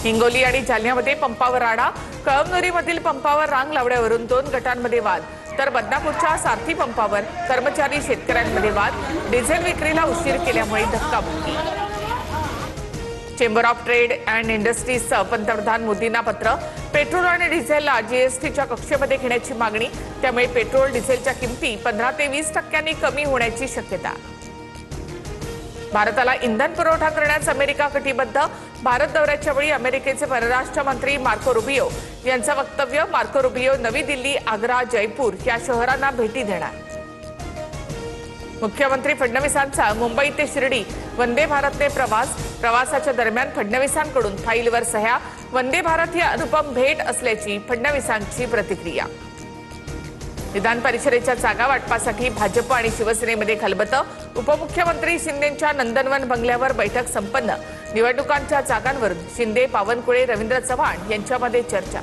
हिंगोली आणि जालन्यामध्ये पंपावर राडा, कळमनुरीमधील पंपावर रांग लावण्यावरून 2 गटांमध्ये वाद, तर बदनापूरच्या सारथी पंपावर कर्मचारी शेतकऱ्यांमध्ये वाद, डिझेल विक्रीला उशीर केल्यामुळे धक्काबुक्की। चेंबर ऑफ ट्रेड अँड इंडस्ट्रीजचं पंतप्रधान मोदींना पत्र, पेट्रोल आणि डिझेलला जीएसटीच्या कक्षेमध्ये घेण्याची मागणी, त्यामुळे पेट्रोल डिझेलच्या किमती 15 ते 20% कमी होण्याची शक्यता। भारताला इंधन पुरवठा करण्यास अमेरिका कटिबद्ध, भारत दौऱ्याच्या वेळी अमेरिकेचे परराष्ट्र मंत्री मार्को रुबियो यांचं वक्तव्य, मार्को रुबियो नवी दिल्ली, आग्रा, जयपूर या शहरांना भेटी देणार। मुख्यमंत्री फडणवीसांचा मुंबई ते शिर्डी वंदे भारतने प्रवासाच्या दरम्यान फडणवीसांकडून फाईलवर सह्या, वंदे भारत ही अनुपम भेट असल्याची फडणवीसांची प्रतिक्रिया। विधान परिषदेच्या जागा वाटपासाठी भाजप आणि शिवसेनेमध्ये खलबतं, उपमुख्यमंत्री शिंदेंच्या नंदनवन बंगल्यावर बैठक संपन्न, निवडणुकांच्या जागांवरून शिंदे, बावनकुळे, रवींद्र चव्हाण यांच्यामध्ये चर्चा।